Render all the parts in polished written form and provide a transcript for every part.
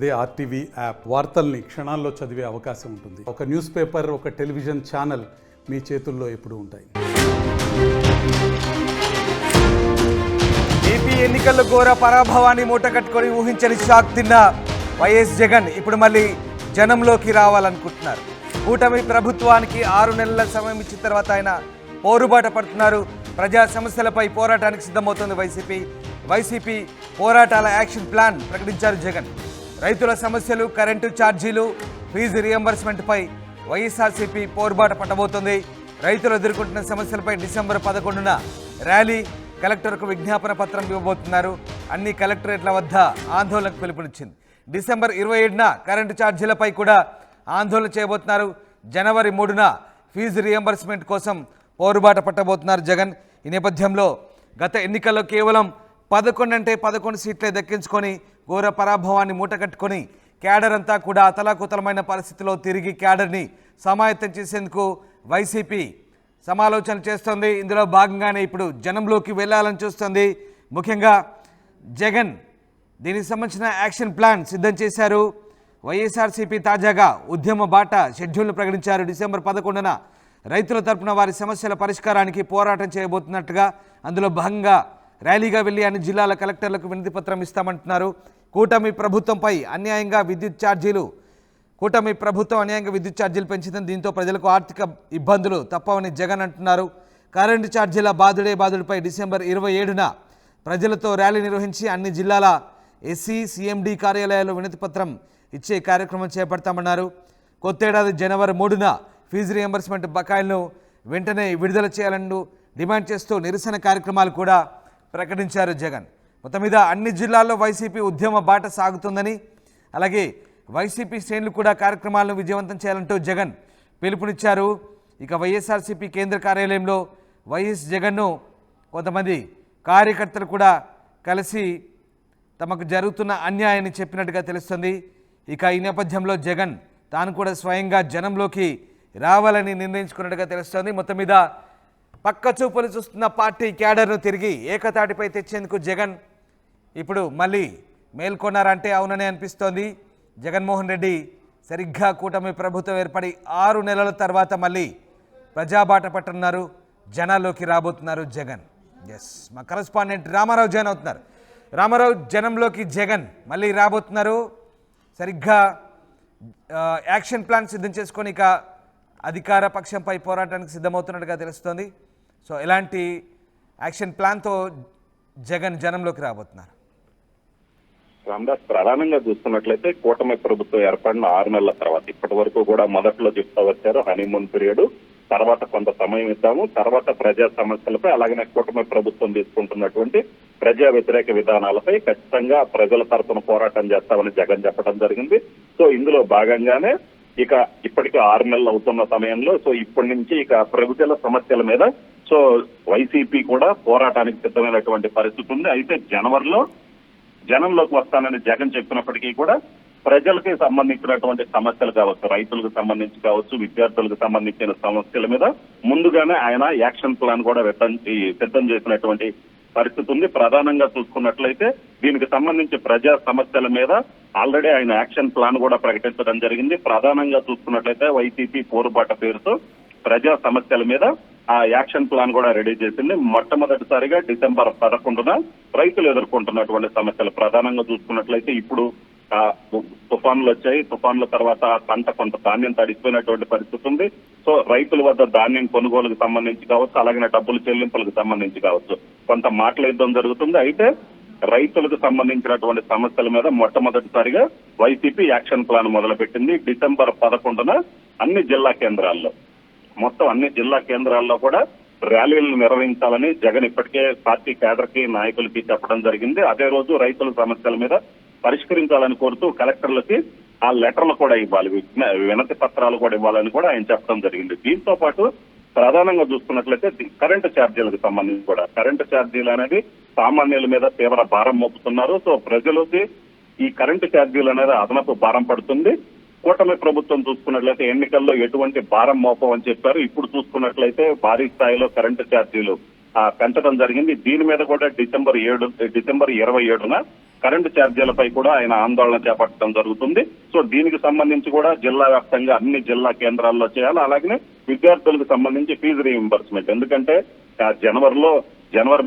అదే RTV app వార్తల్ని క్షణాల్లో చదివే అవకాశం ఉంటుంది. ఒక న్యూస్ పేపర్, ఒక టెలివిజన్ ఛానల్ మీ చేతుల్లో ఎప్పుడూ ఉంటాయి. ఏపీ ఎన్నికల్లో ఘోర పరాభవాన్ని మూటకట్టుకొని ఊహించని షాక్ తిన్న వైఎస్ జగన్ ఇప్పుడు మళ్ళీ జనంలోకి రావాలనుకుంటున్నారు. కూటమి ప్రభుత్వానికి 6 నెలల సమయం ఇచ్చిన తర్వాత ఆయన పోరుబాట పడుతున్నారు. ప్రజా సమస్యలపై పోరాటానికి సిద్ధమవుతోంది వైసీపీ పోరాటాల యాక్షన్ ప్లాన్ ప్రకటించారు జగన్. రైతుల సమస్యలు, కరెంటు ఛార్జీలు, ఫీజు రియంబర్స్మెంట్పై వైఎస్ఆర్సీపీ పోరుబాట పట్టబోతోంది. రైతులు ఎదుర్కొంటున్న సమస్యలపై డిసెంబర్ 11న ర్యాలీ, కలెక్టర్కు విజ్ఞాపన పత్రం ఇవ్వబోతున్నారు. అన్ని కలెక్టరేట్ల వద్ద ఆందోళనకు పిలుపునిచ్చింది. డిసెంబర్ 27న కరెంటు ఛార్జీలపై కూడా ఆందోళన చేయబోతున్నారు. జనవరి 3న ఫీజు రియంబర్స్మెంట్ కోసం పోరుబాట పట్టబోతున్నారు జగన్. ఈ నేపథ్యంలో గత ఎన్నికల్లో కేవలం 11 సీట్లే దక్కించుకొని ఘోర పరాభవాన్ని మూటకట్టుకొని క్యాడర్ అంతా కూడా అతలాకుతలమైన పరిస్థితిలో తిరిగి క్యాడర్ని సమాయత్తం చేసేందుకు వైసీపీ సమాలోచన చేస్తోంది. ఇందులో భాగంగానే ఇప్పుడు జనంలోకి వెళ్ళాలని చూస్తోంది. ముఖ్యంగా జగన్ దీనికి సంబంధించిన యాక్షన్ ప్లాన్ సిద్ధం చేశారు. వైఎస్ఆర్సీపీ తాజాగా ఉద్యమ బాట షెడ్యూల్ను ప్రకటించారు. డిసెంబర్ 11న రైతుల తరపున వారి సమస్యల పరిష్కారానికి పోరాటం చేయబోతున్నట్టుగా, అందులో భాగంగా ర్యాలీగా వెళ్లి అన్ని జిల్లాల కలెక్టర్లకు వినతి పత్రం ఇస్తామంటున్నారు. కూటమి ప్రభుత్వం అన్యాయంగా విద్యుత్ ఛార్జీలు పెంచిందని, దీంతో ప్రజలకు ఆర్థిక ఇబ్బందులు తప్పవని జగన్ అంటున్నారు. కరెంటు ఛార్జీల బాదుడిపై డిసెంబర్ 27న ప్రజలతో ర్యాలీ నిర్వహించి అన్ని జిల్లాల ఎస్సీ, సిఎండి కార్యాలయాల్లో వినతి పత్రం ఇచ్చే కార్యక్రమం చేపడతామన్నారు. కొత్తేడాది జనవరి 3న ఫీజు రియంబర్స్మెంట్ బకాయిలను వెంటనే విడుదల చేయాలని డిమాండ్ చేస్తూ నిరసన కార్యక్రమాలు కూడా ప్రకటించారు జగన్. మొత్తం మీద అన్ని జిల్లాల్లో వైసీపీ ఉద్యమ బాట సాగుతుందని, అలాగే వైసీపీ శ్రేణులు కూడా కార్యక్రమాలను విజయవంతం చేయాలంటూ జగన్ పిలుపునిచ్చారు. ఇక వైఎస్ఆర్సీపీ కేంద్ర కార్యాలయంలో వైఎస్ జగన్ను కొంతమంది కార్యకర్తలు కూడా కలిసి తమకు జరుగుతున్న అన్యాయాన్ని చెప్పినట్టుగా తెలుస్తుంది. ఇక ఈ నేపథ్యంలో జగన్ తాను కూడా స్వయంగా జనంలోకి రావాలని నిర్ణయించుకున్నట్టుగా తెలుస్తోంది. మొత్తం మీద పక్క చూపులు చూస్తున్న పార్టీ క్యాడర్ను తిరిగి ఏకతాటిపై తెచ్చేందుకు జగన్ ఇప్పుడు మళ్ళీ మేల్కొన్నారంటే అవుననే అనిపిస్తోంది. జగన్మోహన్ రెడ్డి సరిగ్గా కూటమి ప్రభుత్వం ఏర్పడి 6 నెలల తర్వాత మళ్ళీ ప్రజాబాట పట్టున్నారు, జనాల్లోకి రాబోతున్నారు జగన్. ఎస్, మా కరెస్పాండెంట్ రామారావు జాయిన్ అవుతున్నారు. రామారావు, జనంలోకి జగన్ మళ్ళీ రాబోతున్నారు. సరిగ్గా యాక్షన్ ప్లాన్ సిద్ధం చేసుకొని ఇక అధికార పక్షంపై పోరాటానికి సిద్ధమవుతున్నట్టుగా తెలుస్తోంది. సో ఎలాంటి యాక్షన్ ప్లాన్తో జగన్ జనంలోకి రాబోతున్నారు? రామదాస్, ప్రధానంగా చూస్తున్నట్లయితే కూటమి ప్రభుత్వం ఏర్పడిన 6 నెలల తర్వాత ఇప్పటి వరకు కూడా మొదట్లో చెప్తా వచ్చారు హనీమూన్ పీరియడ్, తర్వాత కొంత సమయం ఇద్దాము, తర్వాత ప్రజా సమస్యలపై అలాగనే కూటమి ప్రభుత్వం తీసుకుంటున్నటువంటి ప్రజా వ్యతిరేక విధానాలపై ఖచ్చితంగా ప్రజల తరఫున పోరాటం చేస్తామని జగన్ చెప్పడం జరిగింది. సో ఇందులో భాగంగానే ఇక ఇప్పటికీ 6 నెలలు అవుతున్న సమయంలో సో ఇప్పటి నుంచి ఇక ప్రజల సమస్యల మీద సో వైసీపీ కూడా పోరాటానికి సిద్ధమైనటువంటి పరిస్థితి ఉంది. అయితే జనవరిలో జనంలోకి వస్తానని జగన్ చెప్పినప్పటికీ కూడా ప్రజలకి సంబంధించినటువంటి సమస్యలు కావచ్చు, రైతులకు సంబంధించి కావచ్చు, విద్యార్థులకు సంబంధించిన సమస్యల మీద ముందుగానే ఆయన యాక్షన్ ప్లాన్ కూడా సిద్ధం చేసినటువంటి పరిస్థితి ఉంది. ప్రధానంగా చూసుకున్నట్లయితే దీనికి సంబంధించి ప్రజా సమస్యల మీద ఆల్రెడీ ఆయన యాక్షన్ ప్లాన్ కూడా ప్రకటించడం జరిగింది. ప్రధానంగా చూసుకున్నట్లయితే వైసీపీ పోరుబాట పేరుతో ప్రజా సమస్యల మీద ఆ యాక్షన్ ప్లాన్ కూడా రెడీ చేసింది. మొట్టమొదటిసారిగా డిసెంబర్ 11న రైతులు ఎదుర్కొంటున్నటువంటి సమస్యలు ప్రధానంగా చూసుకున్నట్లయితే ఇప్పుడు తుఫాన్లు వచ్చాయి. తుఫాన్ల తర్వాత పంట కొంత ధాన్యం తడిసిపోయినటువంటి పరిస్థితి ఉంది. సో రైతుల వద్ద ధాన్యం కొనుగోలుకు సంబంధించి కావచ్చు, అలాగే డబ్బుల చెల్లింపులకు సంబంధించి కావచ్చు కొంత మాట్లాడడం జరుగుతుంది. అయితే రైతులకు సంబంధించినటువంటి సమస్యల మీద మొట్టమొదటిసారిగా వైసీపీ యాక్షన్ ప్లాన్ మొదలుపెట్టింది. డిసెంబర్ 11న అన్ని జిల్లా కేంద్రాల్లో కూడా ర్యాలీలను నిర్వహించాలని జగన్ ఇప్పటికే పార్టీ కేడర్కి నాయకులకి చెప్పడం జరిగింది. అదే రోజు రైతుల సమస్యల మీద పరిష్కరించాలని కోరుతూ కలెక్టర్లకి ఆ లెటర్లు కూడా ఇవ్వాలి, వినతి పత్రాలు కూడా ఇవ్వాలని కూడా ఆయన చెప్పడం జరిగింది. దీంతో పాటు ప్రధానంగా చూసుకున్నట్లయితే కరెంటు ఛార్జీలకు సంబంధించి కూడా కరెంటు ఛార్జీలు అనేది సామాన్యుల మీద తీవ్ర భారం మోపుతున్నారు. సో ప్రజలకి ఈ కరెంటు ఛార్జీలు అనేది అదనపు భారం పడుతుంది. కూటమి ప్రభుత్వం చూసుకున్నట్లయితే ఎన్నికల్లో ఎటువంటి భారం మోపమని చెప్పారు. ఇప్పుడు చూసుకున్నట్లయితే భారీ స్థాయిలో కరెంటు ఛార్జీలు పెంచడం జరిగింది. దీని మీద కూడా డిసెంబర్ 27న కరెంటు ఛార్జీలపై కూడా ఆయన ఆందోళన చేపట్టడం జరుగుతుంది. సో దీనికి సంబంధించి కూడా జిల్లా వ్యాప్తంగా అన్ని జిల్లా కేంద్రాల్లో చేయాలి. అలాగే విద్యార్థులకు సంబంధించి ఫీజు రీఎంబర్స్మెంట్, ఎందుకంటే జనవరి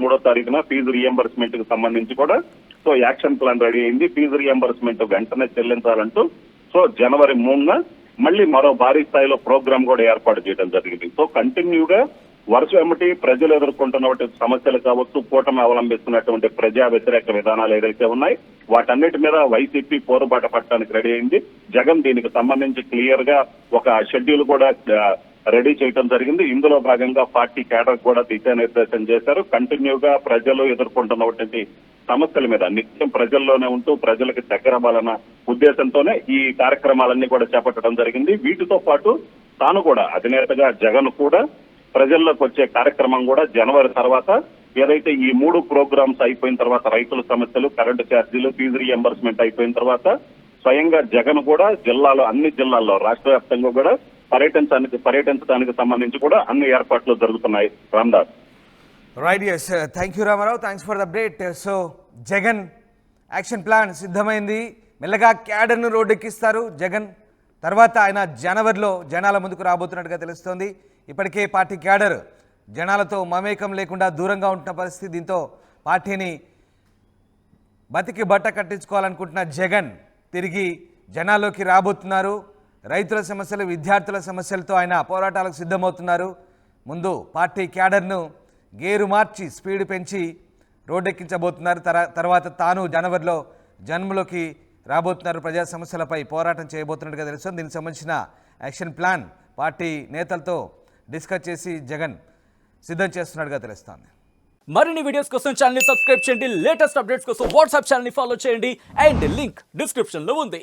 3వ తారీఖున ఫీజు రీఎంబర్స్మెంట్ కి సంబంధించి కూడా సో యాక్షన్ ప్లాన్ రెడీ అయింది. ఫీజు రీఎంబర్స్మెంట్ వెంటనే చెల్లించాలంటూ సో జనవరి 3న మళ్ళీ మరో భారీ స్థాయిలో ప్రోగ్రామ్ కూడా ఏర్పాటు చేయడం జరిగింది. సో కంటిన్యూగా వరుస వెంబటి ప్రజలు ఎదుర్కొంటున్నటువంటి సమస్యలు కావచ్చు, కూటమి అవలంబిస్తున్నటువంటి ప్రజా వ్యతిరేక విధానాలు ఏదైతే ఉన్నాయి వాటన్నిటి మీద వైసీపీ పోరుబాట పట్టడానికి రెడీ అయింది. జగన్ దీనికి సంబంధించి క్లియర్ గా ఒక షెడ్యూల్ కూడా రెడీ చేయడం జరిగింది. ఇందులో భాగంగా పార్టీ కేడర్ కూడా దిశానిర్దేశం చేశారు. కంటిన్యూగా ప్రజలు ఎదుర్కొంటున్నటువంటి సమస్యల మీద నిత్యం ప్రజల్లోనే ఉంటూ ప్రజలకు దగ్గర అవ్వాలన్న ఉద్దేశంతోనే ఈ కార్యక్రమాలన్నీ కూడా చేపట్టడం జరిగింది. వీటితో పాటు తాను కూడా అధినేతగా జగన్ కూడా ప్రజల్లోకి వచ్చే కార్యక్రమం కూడా జనవరి తర్వాత ఏదైతే ఈ 3 ప్రోగ్రామ్స్ అయిపోయిన తర్వాత రైతుల సమస్యలు, కరెంటు ఛార్జీలు, ఫీజు రీఎంబర్స్మెంట్ అయిపోయిన తర్వాత స్వయంగా జగన్ కూడా అన్ని జిల్లాల్లో రాష్ట్ర వ్యాప్తంగా కూడా పర్యటించడానికి సంబంధించి కూడా అన్ని ఏర్పాట్లు జరుగుతున్నాయి. Ramdas. Right, yes, thank you Ramarao, thanks for the update. So Jagan action plan సిద్ధమైంది. మెల్లగా క్యాడర్ను రోడ్డెక్కిస్తారు జగన్. తర్వాత ఆయన జనవరిలో జనాల ముందుకు రాబోతున్నట్టుగా తెలుస్తోంది. ఇప్పటికే పార్టీ క్యాడర్ జనాలతో మమేకం లేకుండా దూరంగా ఉంటున్న పరిస్థితి. దీంతో పార్టీని బతికి బట్ట కట్టించుకోవాలనుకుంటున్న జగన్ తిరిగి జనాల్లోకి రాబోతున్నారు. రైతుల సమస్యలు, విద్యార్థుల సమస్యలతో ఆయన పోరాటాలకు సిద్ధమవుతున్నారు. ముందు పార్టీ క్యాడర్ను గేరు మార్చి స్పీడ్ పెంచి రోడ్డెక్కించబోతున్నారు. తర్వాత తాను జనవరిలో జన్మలోకి రాబోతున్నారు. ప్రజా సమస్యలపై పోరాటం చేయబోతున్నట్టుగా తెలుస్తుంది. దీనికి సంబంధించిన యాక్షన్ ప్లాన్ పార్టీ నేతలతో డిస్కస్ చేసి జగన్ సిద్ధం చేస్తున్నట్టుగా తెలుస్తోంది. మరిన్ని వీడియోస్ కోసం ఛానల్ ని సబ్స్క్రైబ్ చేయండి. లేటెస్ట్ అప్డేట్స్ కోసం వాట్సాప్ ఛానల్ ని ఫాలో చేయండి. అండ్ లింక్ డిస్క్రిప్షన్ లో ఉంది.